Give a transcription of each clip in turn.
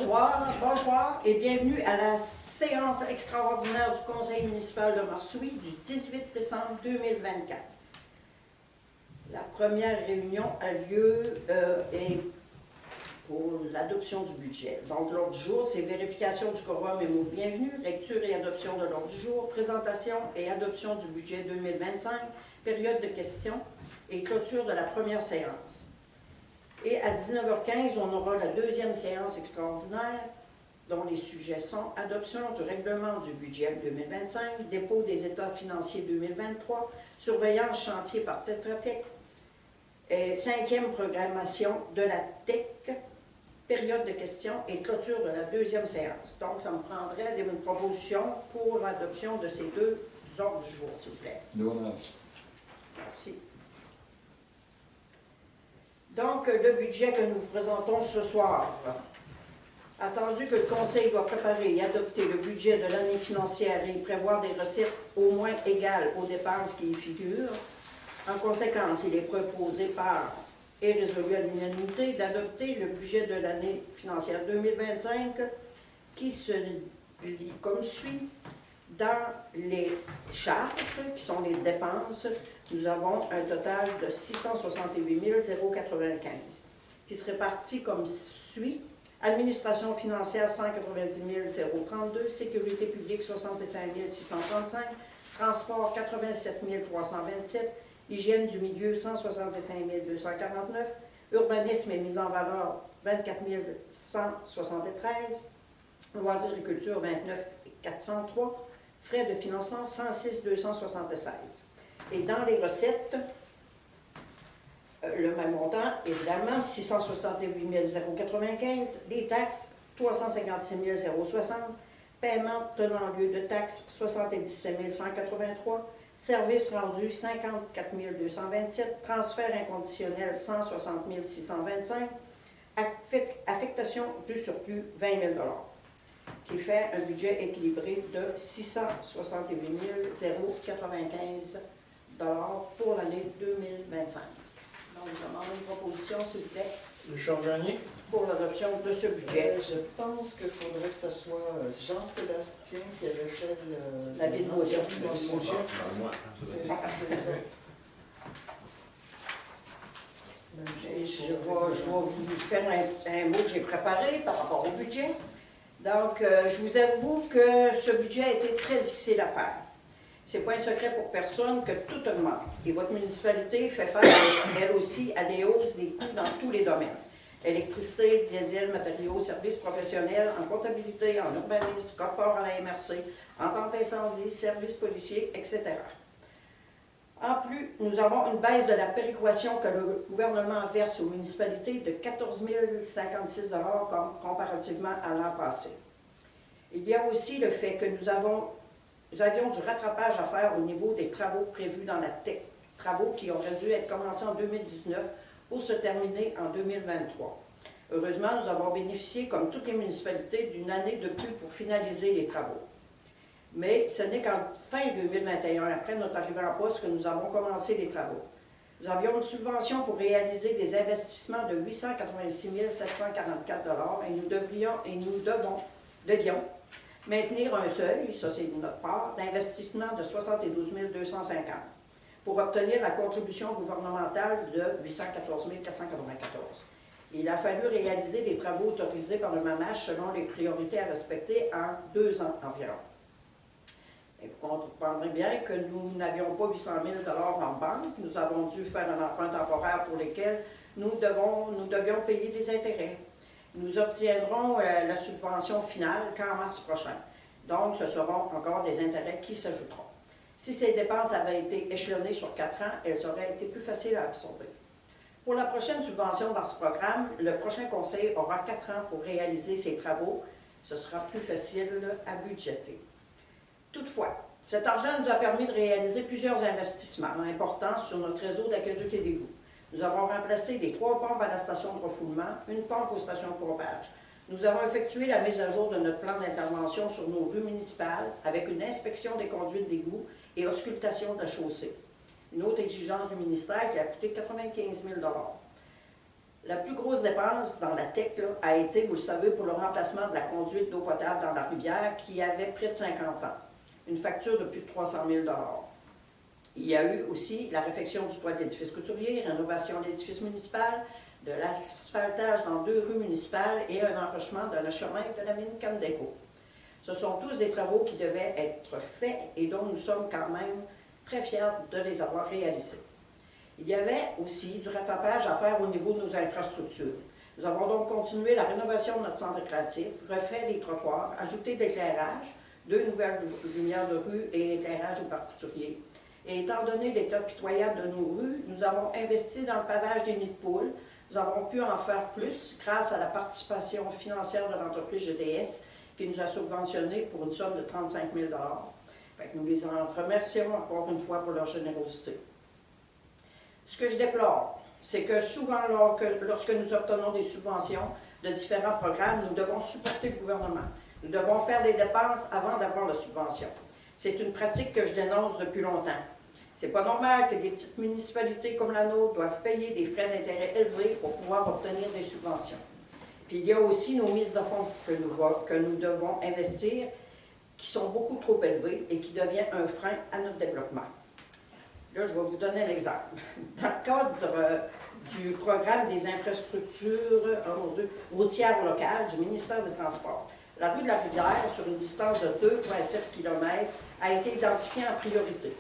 Bonsoir et bienvenue à la séance extraordinaire du Conseil municipal de Marsoui du 18 décembre 2024. La première réunion a lieu pour l'adoption du budget. Donc, l'ordre du jour, c'est vérification du quorum et mot de bienvenue, lecture et adoption de l'ordre du jour, présentation et adoption du budget 2025, période de questions et clôture de la première séance. Et à 19h15, on aura la deuxième séance extraordinaire, dont les sujets sont adoption du règlement du budget 2025, dépôt des états financiers 2023, surveillance chantier par Tetra Tech, et cinquième programmation de la TEC, période de questions et clôture de la deuxième séance. Donc, ça me prendrait une proposition pour l'adoption de ces deux ordres du jour, s'il vous plaît. Merci. Donc, le budget que nous vous présentons ce soir. Attendu que le Conseil doit préparer et adopter le budget de l'année financière et y prévoir des recettes au moins égales aux dépenses qui y figurent, en conséquence, il est proposé par et résolu à l'unanimité d'adopter le budget de l'année financière 2025 qui se lit comme suit. Dans les charges, qui sont les dépenses, nous avons un total de 668 095 qui se répartit comme suit. Administration financière, 190 032, sécurité publique, 65 635, transport, 87 327, hygiène du milieu, 165 249, urbanisme et mise en valeur, 24 173, loisirs et culture, 29 403, frais de financement, 106 276. Et dans les recettes, le même montant, évidemment, 668 095, les taxes, 356 060, paiement tenant lieu de taxes, 77 183, services rendus, 54 227, transfert inconditionnel, 160 625, affectation du surplus, 20 000 qui fait un budget équilibré de 668 095 pour l'année 2025. Donc, je demande une proposition, s'il vous plaît. Richard Gagné. Pour l'adoption de ce budget. Je pense qu'il faudrait que ce soit Jean-Sébastien qui avait fait la ville de motion. C'est ça. Je vais vous faire un mot que j'ai préparé par rapport au budget. Donc, je vous avoue que ce budget a été très difficile à faire. Ce n'est pas un secret pour personne que tout augmente. Et votre municipalité fait face, elle aussi, à des hausses des coûts dans tous les domaines. Électricité, diesel, matériaux, services professionnels, en comptabilité, en urbanisme, corps à la MRC, entente incendie, services policiers, etc. En plus, nous avons une baisse de la péréquation que le gouvernement verse aux municipalités de 14 056 comparativement à l'an passé. Il y a aussi le fait que nous avions du rattrapage à faire au niveau des travaux prévus dans la TEC, travaux qui auraient dû être commencés en 2019 pour se terminer en 2023. Heureusement, nous avons bénéficié, comme toutes les municipalités, d'une année de plus pour finaliser les travaux. Mais ce n'est qu'en fin 2021, après notre arrivée en poste, que nous avons commencé les travaux. Nous avions une subvention pour réaliser des investissements de 886 744 et nous devions maintenir un seuil, ça c'est notre part, d'investissement de 72 250 pour obtenir la contribution gouvernementale de 814 494. Il a fallu réaliser les travaux autorisés par le MAMACH selon les priorités à respecter en 2 ans environ. Et vous comprendrez bien que nous n'avions pas 800 000 en banque. Nous avons dû faire un emprunt temporaire pour lesquels nous devions payer des intérêts. Nous obtiendrons la subvention finale qu'en mars prochain. Donc, ce seront encore des intérêts qui s'ajouteront. Si ces dépenses avaient été échelonnées sur 4 ans, elles auraient été plus faciles à absorber. Pour la prochaine subvention dans ce programme, le prochain conseil aura 4 ans pour réaliser ses travaux. Ce sera plus facile à budgéter. Toutefois, cet argent nous a permis de réaliser plusieurs investissements importants sur notre réseau d'aqueduc et d'égouts. Nous avons remplacé les 3 pompes à la station de refoulement, une pompe aux stations de pompage. Nous avons effectué la mise à jour de notre plan d'intervention sur nos rues municipales avec une inspection des conduites d'égout et auscultation de la chaussée. Une autre exigence du ministère qui a coûté 95 000 $. La plus grosse dépense dans la TEC là, a été, vous le savez, pour le remplacement de la conduite d'eau potable dans la rivière qui avait près de 50 ans. Une facture de plus de 300 000 $. Il y a eu aussi la réfection du toit de l'édifice couturier, rénovation de l'édifice municipal, de l'asphaltage dans 2 rues municipales et un enrochement de le chemin de la mine Candeco. Ce sont tous des travaux qui devaient être faits et dont nous sommes quand même très fiers de les avoir réalisés. Il y avait aussi du rattrapage à faire au niveau de nos infrastructures. Nous avons donc continué la rénovation de notre centre récréatif, refait les trottoirs, ajouté de l'éclairage, 2 nouvelles lumières de rue et éclairage au parc couturier. Et étant donné l'état pitoyable de nos rues, nous avons investi dans le pavage des nids de poules. Nous avons pu en faire plus grâce à la participation financière de l'entreprise GDS qui nous a subventionnés pour une somme de 35 000 $. Fait que nous les en remercions encore une fois pour leur générosité. Ce que je déplore, c'est que souvent, lorsque nous obtenons des subventions de différents programmes, nous devons supporter le gouvernement. Nous devons faire des dépenses avant d'avoir la subvention. C'est une pratique que je dénonce depuis longtemps. C'est pas normal que des petites municipalités comme la nôtre doivent payer des frais d'intérêt élevés pour pouvoir obtenir des subventions. Puis il y a aussi nos mises de fonds que nous devons investir, qui sont beaucoup trop élevées et qui deviennent un frein à notre développement. Là, je vais vous donner un exemple. Dans le cadre du programme des infrastructures routières locales du ministère des Transports, la rue de la Rivière, sur une distance de 2,7 km, a été identifiée en priorité.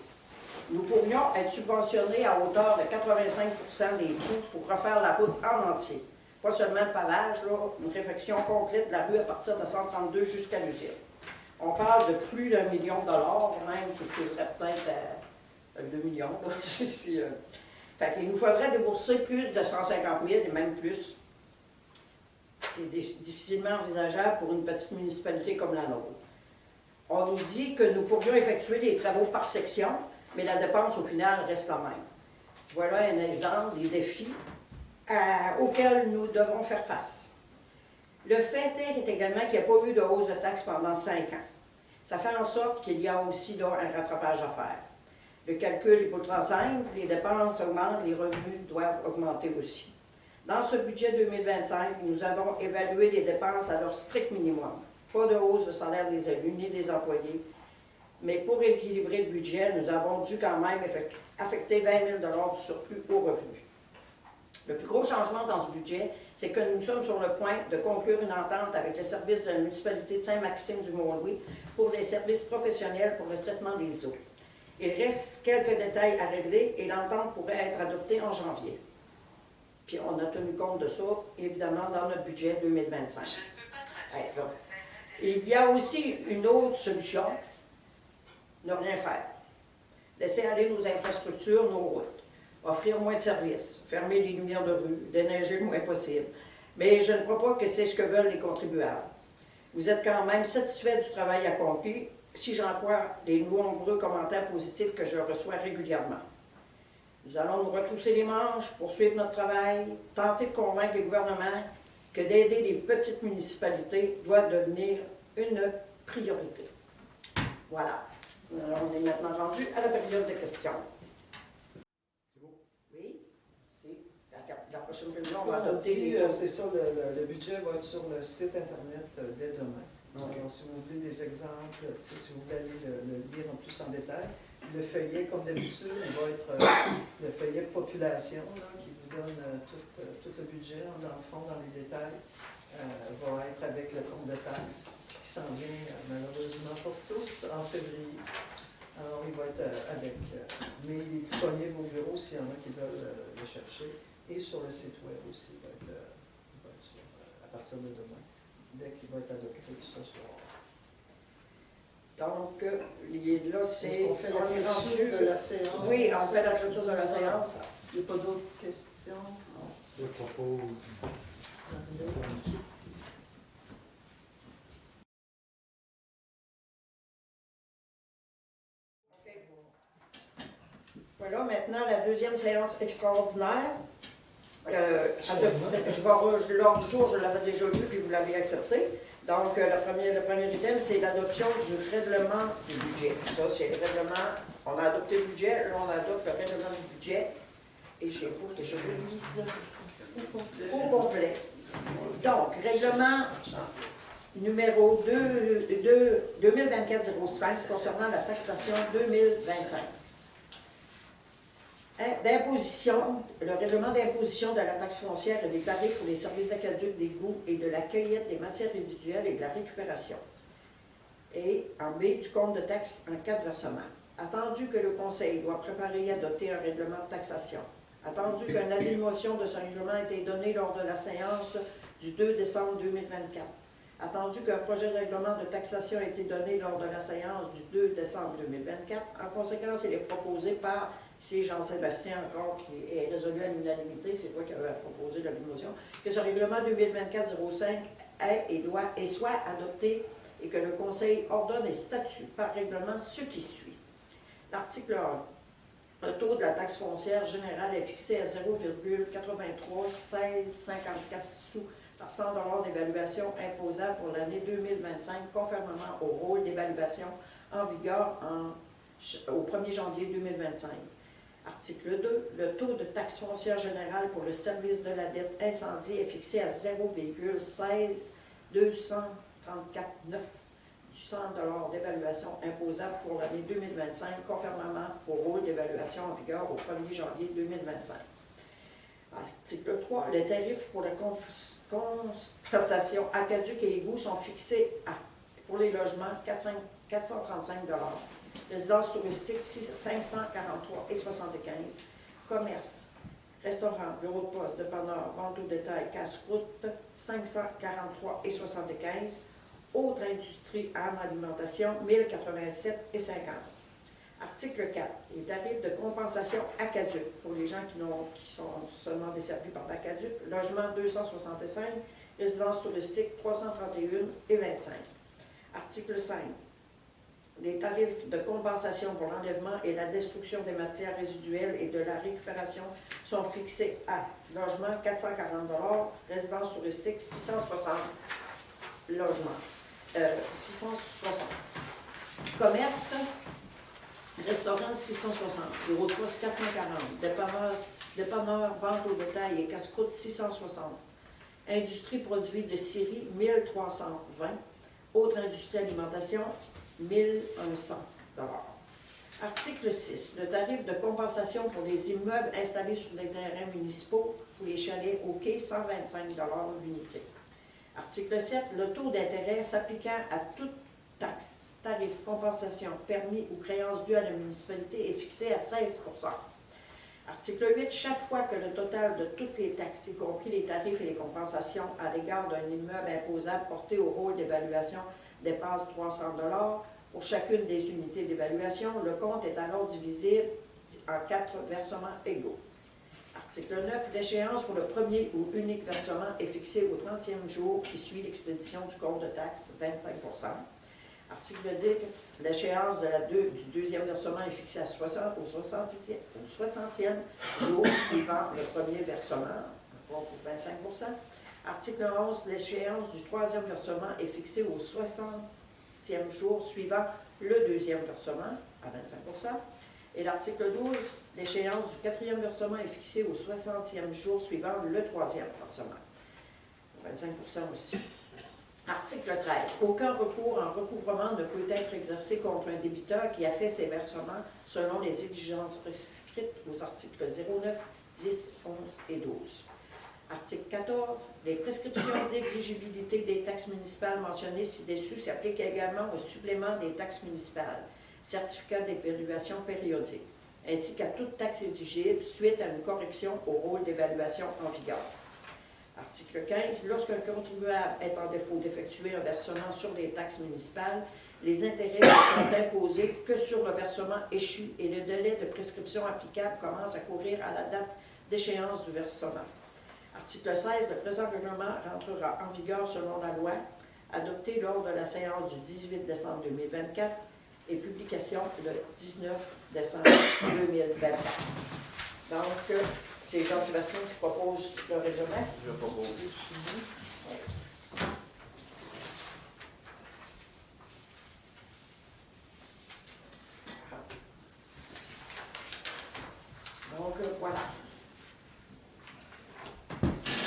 Nous pourrions être subventionnés à hauteur de 85 % des coûts pour refaire la route en entier. Pas seulement le pavage, là, une réfection complète de la rue à partir de 132 jusqu'à l'usine. On parle de plus d'1 million de dollars, même, qui serait peut-être à 2 millions. Là, fait qu'il nous faudrait débourser plus de 150 000 et même plus. C'est difficilement envisageable pour une petite municipalité comme la nôtre. On nous dit que nous pourrions effectuer des travaux par section, mais la dépense au final reste la même. Voilà un exemple des défis auxquels nous devons faire face. Le fait est également qu'il n'y a pas eu de hausse de taxes pendant 5 ans. Ça fait en sorte qu'il y a aussi là, un rattrapage à faire. Le calcul est pourtant simple, les dépenses augmentent, les revenus doivent augmenter aussi. Dans ce budget 2025, nous avons évalué les dépenses à leur strict minimum. Pas de hausse de salaire des élus ni des employés. Mais pour équilibrer le budget, nous avons dû quand même affecter 20 000 $ du surplus aux revenus. Le plus gros changement dans ce budget, c'est que nous sommes sur le point de conclure une entente avec le service de la municipalité de Saint-Maxime-du-Mont-Louis pour les services professionnels pour le traitement des eaux. Il reste quelques détails à régler et l'entente pourrait être adoptée en janvier. Puis on a tenu compte de ça, évidemment, dans notre budget 2025. Je ne peux pas traduire. Il y a aussi une autre solution, ne rien faire. Laisser aller nos infrastructures, nos routes. Offrir moins de services, fermer les lumières de rue, déneiger le moins possible. Mais je ne crois pas que c'est ce que veulent les contribuables. Vous êtes quand même satisfait du travail accompli, si j'en crois les nombreux commentaires positifs que je reçois régulièrement. Nous allons nous retrousser les manches, poursuivre notre travail, tenter de convaincre les gouvernements que d'aider les petites municipalités doit devenir une priorité. Voilà. On est maintenant rendu à la période de questions. Oui, c'est la prochaine réunion, on va adopter les... C'est ça, le budget va être sur le site Internet dès demain. Donc, si vous voulez des exemples, si vous voulez aller le lire en plus en détail, le feuillet, comme d'habitude, il va être le feuillet population, là, qui vous donne tout le budget, dans le fond, dans les détails, va être avec le compte de taxes, qui s'en vient malheureusement pour tous en février. Alors, il va être avec, mais il est disponible au bureau s'il y en a qui veulent le chercher, et sur le site web aussi, il va être sur, à partir de demain, dès qu'il va être adopté ce soir. Donc, là, c'est... Est-ce qu'on fait la clôture de la séance? Oui, on fait la clôture de la séance. Il n'y a pas d'autres questions? Je propose. Voilà, maintenant, la deuxième séance extraordinaire. L'ordre du jour, je l'avais déjà lu, puis vous l'avez accepté. Donc, le premier item, c'est l'adoption du règlement du budget. Ça, c'est le règlement. On a adopté le budget, là, on adopte le règlement du budget. Et j'ai vous que je le lise. Au complet. Donc, règlement numéro 2024-05 concernant la taxation 2025. D'imposition, le règlement d'imposition de la taxe foncière et des tarifs pour les services d'aqueduc, d'égout et de la cueillette des matières résiduelles et de la récupération. Et en B, du compte de taxe en cas de versement. Attendu que le Conseil doit préparer et adopter un règlement de taxation. Attendu qu'un avis de motion de ce règlement a été donné lors de la séance du 2 décembre 2024. Attendu qu'un projet de règlement de taxation a été donné lors de la séance du 2 décembre 2024. En conséquence, il est proposé par, c'est Jean-Sébastien encore qui est résolu à l'unanimité, c'est toi qui avais proposé la motion, que ce règlement 2024-05 est et soit adopté et que le Conseil ordonne et statue par règlement ce qui suit. L'article 1. Le taux de la taxe foncière générale est fixé à 0,831654 sous par 100 $ d'évaluation imposable pour l'année 2025, conformément au rôle d'évaluation en vigueur au 1er janvier 2025. Article 2. Le taux de taxe foncière générale pour le service de la dette incendie est fixé à 0,16234,9 du 100 $ d'évaluation imposable pour l'année 2025, conformément au rôle d'évaluation en vigueur au 1er janvier 2025. Article 3. Les tarifs pour la compensation à caduc et égout sont fixés à, pour les logements, 435 $, résidences touristiques, 543,75 $, commerce, restaurant, bureau de poste, dépanneur, vente au détail, casse-croûte, 543,75 $, autres industries en alimentation, 1087,50 $. Article 4. Les tarifs de compensation à caduc pour les gens qui sont seulement desservis par la caduc. Logement 265, résidence touristique 331,25 $. Article 5. Les tarifs de compensation pour l'enlèvement et la destruction des matières résiduelles et de la récupération sont fixés à logement 440 $, résidence touristique 660 logements. 660. Commerce, restaurant 660, bureau de poste 440, dépanneur, vente au détail et casse-croûte 660, industrie produits de scierie 1320, autre industrie alimentation 1100 $. Article 6. Le tarif de compensation pour les immeubles installés sur des terrains municipaux ou les chalets au quai 125 $ l'unité. Article 7. Le taux d'intérêt s'appliquant à toute taxe, tarif, compensation, permis ou créance due à la municipalité est fixé à 16 %. Article 8. Chaque fois que le total de toutes les taxes, y compris les tarifs et les compensations à l'égard d'un immeuble imposable porté au rôle d'évaluation, dépasse 300 $ pour chacune des unités d'évaluation, le compte est alors divisible en 4 versements égaux. Article 9. L'échéance pour le premier ou unique versement est fixée au 30e jour qui suit l'expédition du compte de taxe, 25 %. Article 10. L'échéance du deuxième versement est fixée au 60e jour suivant le premier versement, encore pour 25 %. Article 11. L'échéance du troisième versement est fixée au 60e jour suivant le deuxième versement, à 25 %. Et l'article 12, l'échéance du quatrième versement est fixée au 60e jour suivant le troisième versement, 25 % aussi. Article 13. Aucun recours en recouvrement ne peut être exercé contre un débiteur qui a fait ses versements selon les exigences prescrites aux articles 09, 10, 11 et 12. Article 14. Les prescriptions d'exigibilité des taxes municipales mentionnées ci-dessus s'appliquent également au supplément des taxes municipales, certificat d'évaluation périodique, ainsi qu'à toute taxe exigible suite à une correction au rôle d'évaluation en vigueur. Article 15. Lorsqu'un contribuable est en défaut d'effectuer un versement sur les taxes municipales, les intérêts ne sont imposés que sur le versement échu et le délai de prescription applicable commence à courir à la date d'échéance du versement. Article 16. Le présent règlement rentrera en vigueur selon la loi adoptée lors de la séance du 18 décembre 2024 et publication le 19 décembre 2024. Donc, c'est Jean-Sébastien qui propose le règlement. Je propose. Donc, voilà.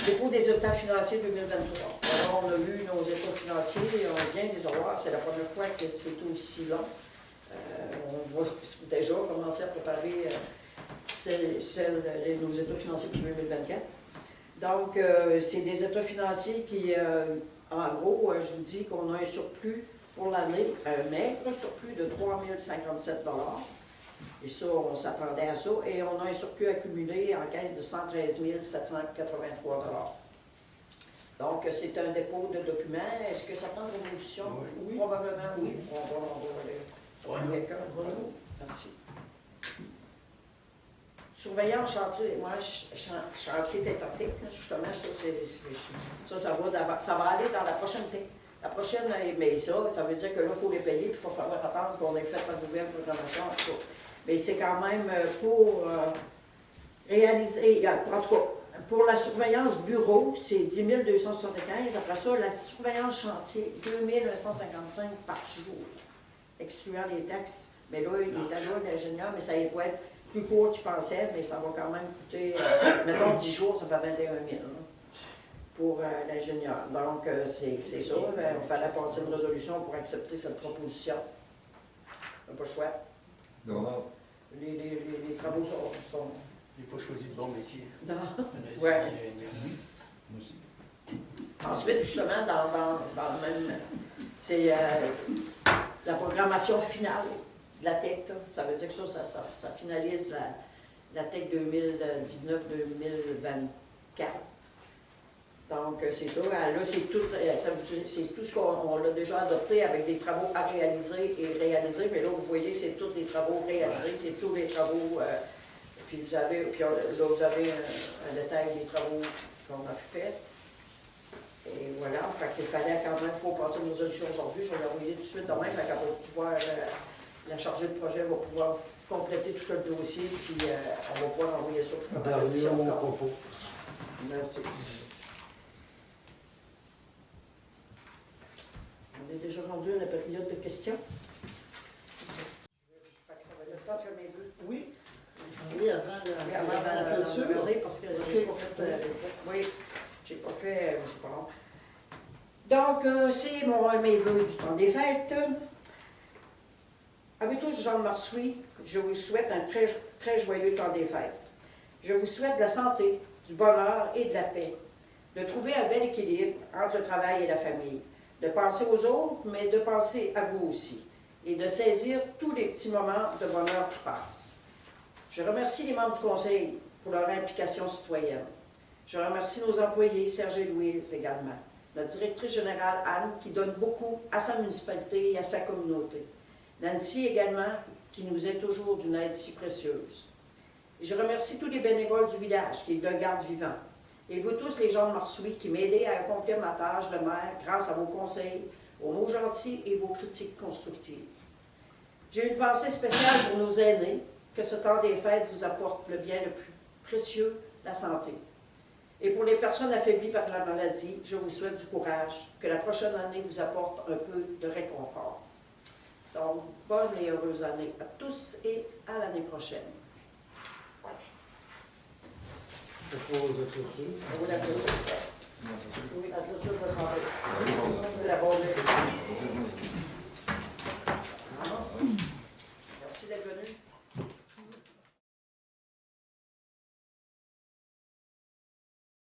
Dépôt des états financiers 2023. Alors, on a vu nos états financiers, on vient de les avoir. C'est la première fois que c'est aussi long. On va déjà commencer à préparer nos états financiers pour 2024. Donc, c'est des états financiers qui, en gros, je vous dis qu'on a un surplus pour l'année, un maigre surplus de 3 057 $. Et ça, on s'attendait à ça. Et on a un surplus accumulé en caisse de 113 783 $. Donc, c'est un dépôt de documents. Est-ce que ça prend une révolution? Oui. Probablement, oui. On va aller quelqu'un. Merci. Surveillance chantier, moi, chantier tétatique, justement, ça va aller dans la prochaine La prochaine, mais ça veut dire que là, il faut les payer, puis il faut falloir attendre qu'on ait fait la nouvelle programmation, en tout cas. Mais c'est quand même pour réaliser, en tout cas, pour la surveillance bureau, c'est 10 275. Après ça, la surveillance chantier, 2 155 par jour, excluant les taxes. Mais là, il est à l'heure d'ingénieur, mais ça doit être plus court qu'il pensait, mais ça va quand même coûter, mettons 10 jours, ça fait 21 000 pour l'ingénieur. Donc, c'est ça. Il fallait passer une résolution pour accepter cette proposition. On n'a pas le choix. Non. Les travaux sont... J'ai pas choisi le bon métier. Non. Ouais. Ouais. Moi aussi. Ensuite, justement, dans le même... C'est la programmation finale de la TEC. Là. Ça veut dire que ça finalise la TEC 2019-2024. Donc, c'est ça. Là, c'est tout ce qu'on a déjà adopté avec des travaux à réaliser et réaliser. Mais là, vous voyez, c'est tous les travaux réalisés, c'est tous les travaux. Puis là, vous avez un détail des travaux qu'on a fait. Et voilà, fait qu'il fallait quand même, il faut passer une résolution aujourd'hui. Je vais l'envoyer tout de suite demain, fait qu'elle va pouvoir, la chargée de projet va pouvoir compléter tout le dossier, puis on va pouvoir envoyer ça pour faire la pétition. Dernier propos. Merci. On est déjà rendu à la période de questions. Fait que ça va être le temps de faire mes vœux. Oui. Oui, avant la clôture. Parce que j'ai pas fait... oui, j'ai pas fait... c'est pas long. Donc, c'est mes vœux du temps des fêtes. À vous tous, Jean de Marsuis, je vous souhaite un très, très joyeux temps des fêtes. Je vous souhaite de la santé, du bonheur et de la paix. De trouver un bel équilibre entre le travail et la famille. De penser aux autres, mais de penser à vous aussi. Et de saisir tous les petits moments de bonheur qui passent. Je remercie les membres du Conseil pour leur implication citoyenne. Je remercie nos employés, Serge et Louise également. Notre directrice générale, Anne, qui donne beaucoup à sa municipalité et à sa communauté. Nancy également, qui nous est toujours d'une aide si précieuse. Et je remercie tous les bénévoles du village qui le gardent vivant. Et vous tous, les gens de Marsuis, qui m'aidez à accomplir ma tâche de maire grâce à vos conseils, vos mots gentils et vos critiques constructives. J'ai une pensée spéciale pour nos aînés, que ce temps des fêtes vous apporte le bien le plus précieux, la santé. Et pour les personnes affaiblies par la maladie, je vous souhaite du courage, que la prochaine année vous apporte un peu de réconfort. Donc, bonne et heureuse année à tous et à l'année prochaine. Propos de clôture. On vous l'applaudit.